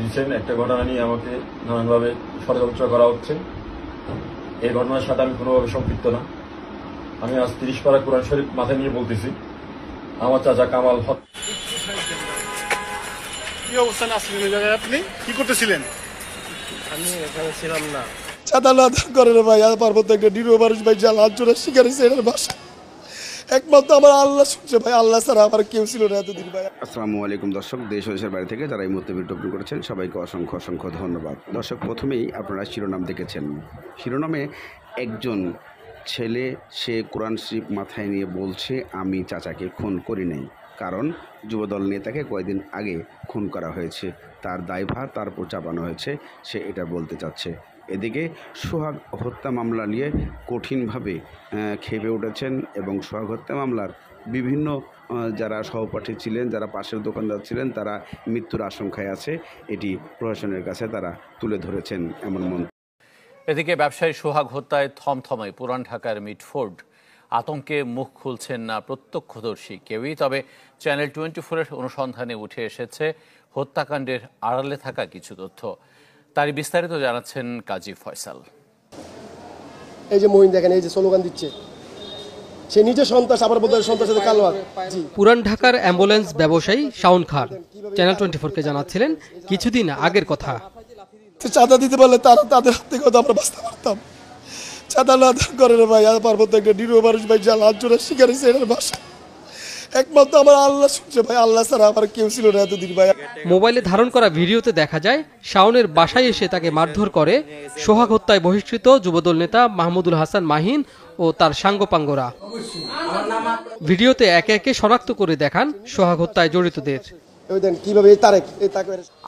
Recent একটা ঘটনা নিয়ে আমাকে নানানভাবে ষড়যন্ত্র করা হচ্ছে। এই ঘটনার সাথে আমি কোনোভাবে সম্পৃক্ত না। আমি আজ 30 পারা কোরআন শরীফ মাথায় নিয়ে বলতেছি, আমার চাচা কামাল কি অবস্থানে আসলেন এই জায়গায়? আপনি কি করতেছিলেন? আমি এখানে ছিলাম না। চাঁদা না করে রে ভাই, পার্বত্য একটা নিরীহ মানুষ ভাই, যা লাঞ্ছনা জোড়া শিকার হয়েছে এটার বাসা একমাত্র আমার আল্লাহ শুনছে ভাই, আল্লাহ ছাড়া আমার কেউ ছিল না এতদিন ভাই। আসসালামু আলাইকুম দর্শক, দেশ ও দেশের বাইরে থেকে যারা এই মুহূর্তে ভিডিও আপলোড করেছেন সবাইকে অসংখ্য অসংখ্য ধন্যবাদ। দর্শক, প্রথমেই আপনারা শিরোনাম দেখেছেন। শিরোনামে একজন ছেলে সে কোরআন শরীফ মাথায় নিয়ে বলছে আমি চাচাকে খুন করি নাই, কারণ যুবদল নেতাকে কয়েকদিন আগে খুন করা হয়েছে, তার দায়ভার তার উপর চাপানো হয়েছে, সে এটা বলতে চাচ্ছে। এদিকে সোহাগ হত্যা মামলা নিয়ে কঠিনভাবে খেপে উঠেছেন এবং সোহাগ হত্যা মামলার বিভিন্ন যারা সহপাঠী ছিলেন, যারা পাশের দোকানদার ছিলেন, তারা মৃত্যুর আশঙ্কায় আছে, এটি প্রশাসনের কাছে তারা তুলে ধরেছেন এমন মন্তব্য। এদিকে ব্যবসায়ী সোহাগ হত্যায় থমথমায় পুরান ঢাকার মিটফোর্ড। আতঙ্কে মুখ খুলছেন না প্রত্যক্ষদর্শী কেউই। তবে চ্যানেল 24-এর অনুসন্ধানে উঠে এসেছে হত্যাকাণ্ডের আড়ালে থাকা কিছু তথ্য। তারই বিস্তারিত জানাচ্ছেন কাজী ফয়সাল। এই যে মহিন দেখেন, এই যে স্লোগান দিচ্ছে, সে নিজে সন্ত্রাস, আবার বলতে সন্ত্রাসের সাথে কালো। পুরান ঢাকার অ্যাম্বুলেন্স ব্যবসায়ী শাওন খান চ্যানেল 24-কে জানাচ্ছিলেন কিছুদিন আগের কথা। চাঁদা দিতে পারলে তারা তাদের হাত থেকে আমরা বাঁচতে পারতাম। চাঁদা না করে রে ভাই, পার্বত্য একটা নিরীহ মানুষ ভাই, যা লাঞ্ছনা শিকার হয়েছে এটার বাসা একমাত্র আমার আল্লাহ শুনছে ভাই, আল্লাহ ছাড়া আমার কেউ ছিল না এতদিন ভাই। মোবাইলে ধারণ করা ভিডিওতে দেখা যায় শাওনের বাসায় এসে তাকে মারধর করে সোহাগ হত্যায় বহিষ্কৃত যুবদল নেতা মাহমুদুল হাসান মাহিন ও তার সাঙ্গপাঙ্গরা। ভিডিওতে একে একে শনাক্ত করে দেখান সোহাগ হত্যায় জড়িতদের।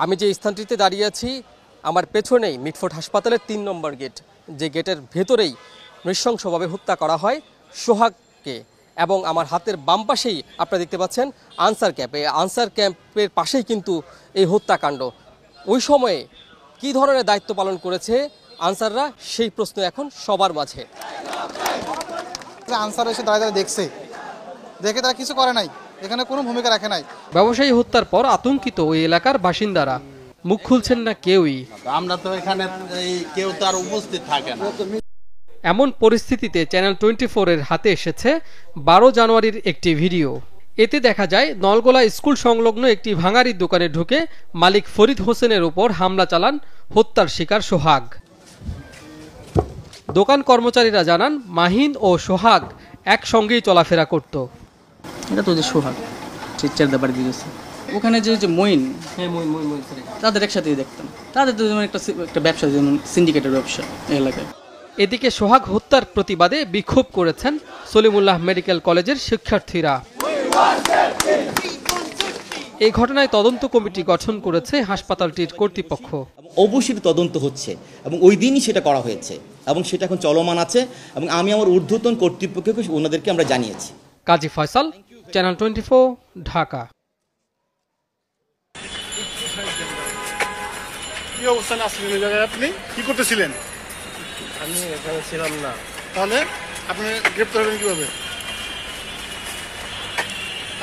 আমি যে স্থানটিতে দাঁড়িয়ে আছি, আমার পেছনেই মিটফোর্ড হাসপাতালের 3 নম্বর গেট, যে গেটের ভেতরেই নৃশংসভাবে হত্যা করা হয় সোহাগকে। এবং আমার হাতের বাম পাশেই আপনারা দেখতে পাচ্ছেন আনসার ক্যাম্প। এই আনসার ক্যাম্পের পাশেই কিন্তু এই হত্যাকাণ্ড। ওই সময়ে কী ধরনের দায়িত্ব পালন করেছে আনসাররা, সেই প্রশ্ন এখন সবার মাঝে। আনসার এসে দাঁড়িয়ে দেখছে, দেখে তারা কিছু করে নাই, এখানে কোনো ভূমিকা রাখে নাই। ব্যবসায়ী হত্যার পর আতঙ্কিত ওই এলাকার বাসিন্দারা, মুখ খুলছেন না কেউই। আমরা তো এখানে কেউ তার উপস্থিত থাকে না। এমন পরিস্থিতিতে চ্যানেল 24-এর হাতে এসেছে 12 জানুয়ারির একটি ভিডিও। এতে দেখা যায় নলগোলা স্কুল সংলগ্ন একটি ভাঙাড়ির দোকানে ঢুকে মালিক ফরিদ হোসেনের উপর হামলা চালান হত্যার শিকার সোহাগ। দোকান কর্মচারীরা জানান মাহিন ও সোহাগ একসঙ্গেই চলাফেরা করত। এটা তো যে সোহাগ চিৎচার ব্যাপারে দিয়েছে ওখানে যে মইন, তাদের একসাথেই দেখতাম। তাদের তো যেমন একটা ব্যবসা, যেমন সিন্ডিকেটের ব্যবসা এলাকায়। এদিকে সোহাগ হত্যার প্রতিবাদে বিক্ষোভ করেছেন সলিমুল্লাহ মেডিকেল কলেজের শিক্ষার্থীরা। এই ঘটনায় তদন্ত কমিটি গঠন করেছে হাসপাতালটির কর্তৃপক্ষ। অবশ্যই তদন্ত হচ্ছে এবং ওই দিনই সেটা করা হয়েছে এবং সেটা এখন চলমান আছে এবং আমি আমার ঊর্ধ্বতন কর্তৃপক্ষকে ওনাদেরকে আমরা জানিয়েছি। কাজী ফয়সাল, চ্যানেল 24, ঢাকা। কি অবস্থানে আসলেন এই জায়গায়? আপনি কি করতেছিলেন? আমি এখানে ছিলাম না। তাহলে আপনি গ্রেপ্তার হলেন কিভাবে?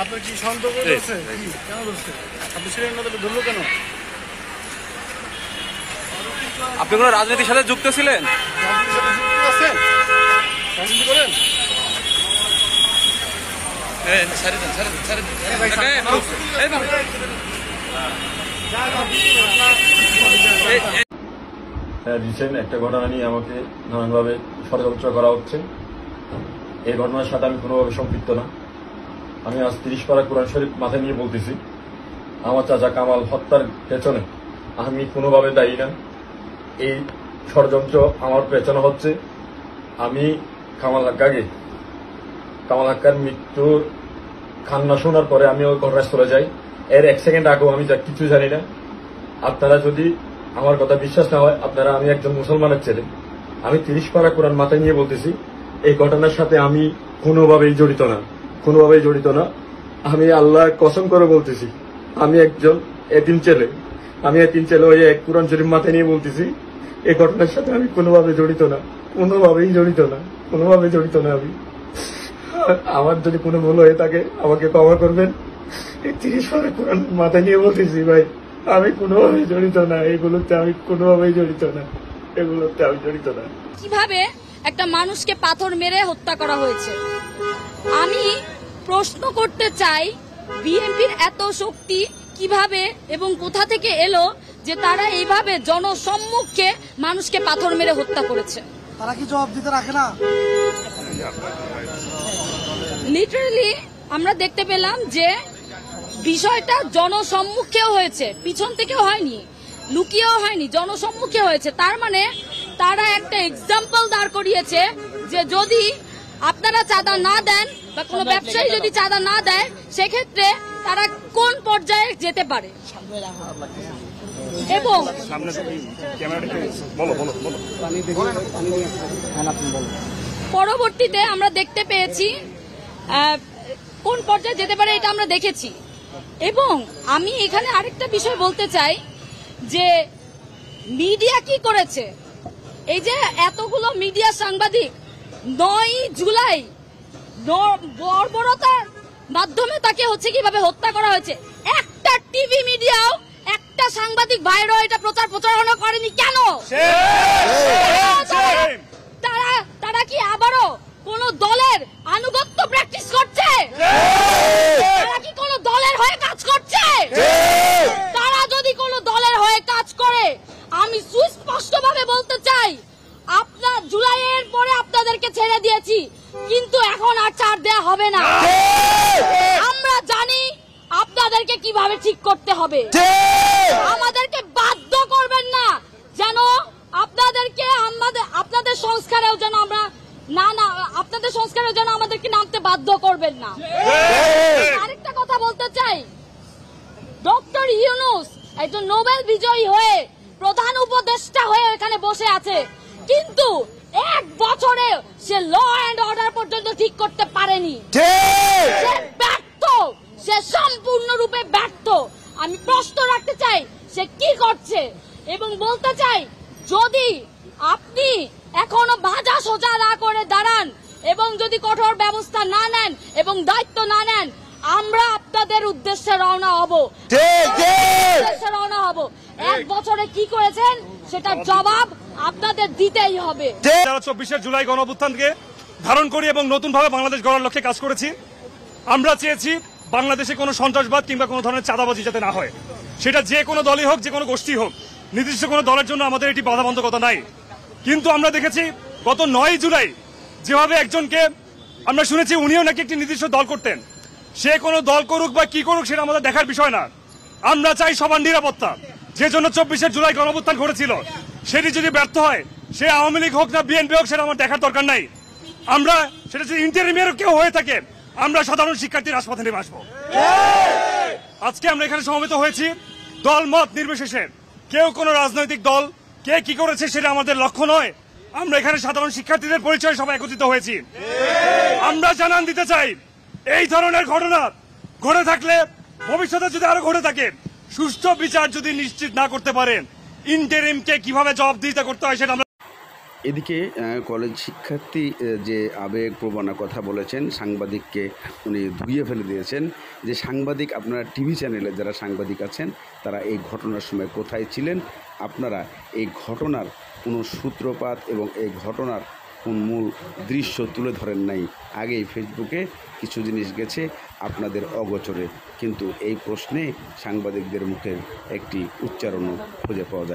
আপনার কি সন্দেহ করছে? কেন ধরছে? আপনি ছিলেন না, তাহলে ধরলো কেন? আপনি কোনো রাজনীতির সাথে যুক্ত ছিলেন? রাজনীতির সাথে যুক্ত আছেন? রাজনীতি করেন? রিসেন্ট একটা ঘটনা নিয়ে আমাকে নানানভাবে ষড়যন্ত্র করা হচ্ছে। এই ঘটনার সাথে আমি কোনোভাবে সম্পৃক্ত না। আমি আজ 30 পারা কোরআন শরীফ মাথায় নিয়ে বলতেছি, আমার চাচা কামাল হত্যার পেছনে আমি কোনোভাবে দায়ী না। এই ষড়যন্ত্র আমার পেছনে হচ্ছে। আমি কামাল হাক্কার মৃত্যুর কান্না শোনার পরে আমি ওই ঘটনাস্থলে যাই। এর 1 সেকেন্ড আগেও আমি যা কিছু জানি না। আপনারা যদি আমার কথা বিশ্বাস না হয়, আপনারা, আমি একজন মুসলমানের ছেলে, আমি 30 পারা কোরআন মাথায় নিয়ে বলতেছি, এই ঘটনার সাথে আমি কোনোভাবেই জড়িত না। আমি আল্লাহর কসম করে বলতেছি, আমি একজন এতিম ছেলে, ওই এক কোরআন শরীফ মাথায় নিয়ে বলতেছি, এই ঘটনার সাথে আমি কোনোভাবে জড়িত না। আমি, আমার যদি কোনো ভুল হয়ে থাকে আমাকে ক্ষমা করবেন। এই 30 পারা কোরআন মাথায় নিয়ে বলতেছি ভাই, আমি কোনোভাবেই জড়িত না, এগুলোতে আমি কোনোভাবেই জড়িত না, এগুলোতে আমি জড়িত না। কিভাবে একটা মানুষকে পাথর মেরে হত্যা করা হয়েছে? আমি প্রশ্ন করতে চাই, বিএনপির এত শক্তি কিভাবে এবং কোথা থেকে এলো যে তারা এইভাবে জনসম্মুখে মানুষকে পাথর মেরে হত্যা করেছে? তারা কি জবাব দিতে রাখে না? লিটারালি আমরা দেখতে পেলাম যে বিষয়টা জনসম্মুখেও হয়েছে, পিছন থেকেও হয়নি, লুকিয়েও হয়নি, জনসম্মুখে হয়েছে। তার মানে তারা একটা এক্সাম্পল দাঁড় করিয়েছে যে যদি আপনারা চাঁদা না দেন বা কোনো ব্যবসায়ী যদি চাঁদা না দেয় সেক্ষেত্রে তারা কোন পর্যায়ে যেতে পারে। এবং পরবর্তীতে আমরা দেখতে পেয়েছি কোন পর্যায়ে যেতে পারে, এটা আমরা দেখেছি। এবং আমি এখানে আরেকটা বিষয় বলতে চাই যে মিডিয়া কি করেছে, এই যে এতগুলো মিডিয়া সাংবাদিক 9 জুলাই বর্বরতার মাধ্যমে তাকে কিভাবে হত্যা করা হয়েছে, একটা টিভি মিডিয়াও একটা সাংবাদিক ভাইরাও এটা প্রচারণা করেনি কেন? তারা কি আবারও কোন দলের আনুগত্য প্র্যাকটিস করছে? তারা কি কোন দলের হয়ে কাজ করছে? তারা যদি কোন দলের হয়ে কাজ করে, আমি সুস্পষ্টভাবে বলতে চাই, আপনার জুলাইয়ের পরে আপনাদেরকে ছেড়ে দিয়েছি, কিন্তু এখন আর ছাড় দেয়া হবে না। আমরা জানি আপনাদেরকে কিভাবে ঠিক করতে হবে। আমাদেরকে বাধ্য করবেন না যেন আপনাদের সংস্কারেও যেন আমরা আপনাদের সংস্কারের জন্য আমাদেরকে নামতে বাধ্য করবেন না। আরেকটা কথা বলতে চাই, ডক্টর ইউনূস একজন নোবেল বিজয়ী হয়ে প্রধান উপদেষ্টা হয়ে এখানে বসে আছে, কিন্তু 1 বছরে সে ল অ্যান্ড অর্ডার পর্যন্ত ঠিক করতে পারেনি। সে ব্যর্থ, সে সম্পূর্ণরূপে ব্যর্থ। আমি প্রশ্ন রাখতে চাই সে কি করছে, এবং বলতে চাই যদি আপনি এখনো ভাজা সোজা না করে দাঁড়ান এবং যদি কঠোর ব্যবস্থা না নেন এবং দায়িত্ব না নেন, আমরা আপনাদের উদ্দেশ্যে রওনা হব। 1 বছরে কি করেছেন সেটার জবাব আপনাদের দিতেই হবে। 24 জুলাই গণঅভ্যুত্থানকে ধারণ করি এবং নতুন ভাবে বাংলাদেশ গড়ার লক্ষ্যে কাজ করেছি। আমরা চেয়েছি বাংলাদেশে কোনো সন্ত্রাসবাদ কিংবা কোনো ধরনের চাঁদাবাজি যাতে না হয়, সেটা যে কোনো দলই হোক, যে কোনো গোষ্ঠী হোক, নির্দিষ্ট কোনো দলের জন্য আমাদের এটি বাধাবন্ধকতা নাই। কিন্তু আমরা দেখেছি গত 9 জুলাই যেভাবে একজনকে আমরা শুনেছি উনিও নাকি একটি নির্দিষ্ট দল করতেন, সে কোনো দল করুক বা কি করুক সেটা আমাদের দেখার বিষয় না। আমরা চাই সবার নিরাপত্তা। যে জন্য 24 জুলাই গণঅভ্যুত্থান ঘটেছিল সেটি যদি ব্যর্থ হয়, সে আওয়ামী লীগ হোক না বিএনপি হোক, সেটা আমার দেখার দরকার নাই। আমরা সেটা যদি ইন্টারিমের কেউ হয়ে থাকে, আমরা সাধারণ শিক্ষার্থী রাজপথে নেমে আসবো। আজকে আমরা এখানে সমবেত হয়েছি দল মত নির্বিশেষে, কেউ কোনো রাজনৈতিক দল কে কি করেছে সেটা আমাদের লক্ষ্য নয়। আমরা এখানে সাধারণ শিক্ষার্থীদের পরিচয় সবাই একত্রিত হয়েছি। আমরা জানান দিতে চাই, এই ধরনের ঘটনা ঘটে থাকলে, ভবিষ্যতে যদি আরো ঘটে থাকে, সুষ্ঠু বিচার যদি নিশ্চিত না করতে পারেন, ইন্টারিমকে কিভাবে জবাবদিহিতা করতে হয় সেটা আমরা। এদিকে কলেজ শিক্ষার্থী যে আবেগ প্রবণ কথা বলেছেন, সাংবাদিককে উনি ধুইয়ে ফেলে দিয়েছেন যে সাংবাদিক, আপনারা টিভি চ্যানেলে যারা সাংবাদিক আছেন তারা এই ঘটনার সময় কোথায় ছিলেন, আপনারা এই ঘটনার কোনো সূত্রপাত এবং এই ঘটনার কোন মূল দৃশ্য তুলে ধরেন নাই। আগেই ফেসবুকে কিছু জিনিস গেছে আপনাদের অগোচরে, কিন্তু এই প্রশ্নে সাংবাদিকদের মুখের একটি উচ্চারণও খুঁজে পাওয়া যায়।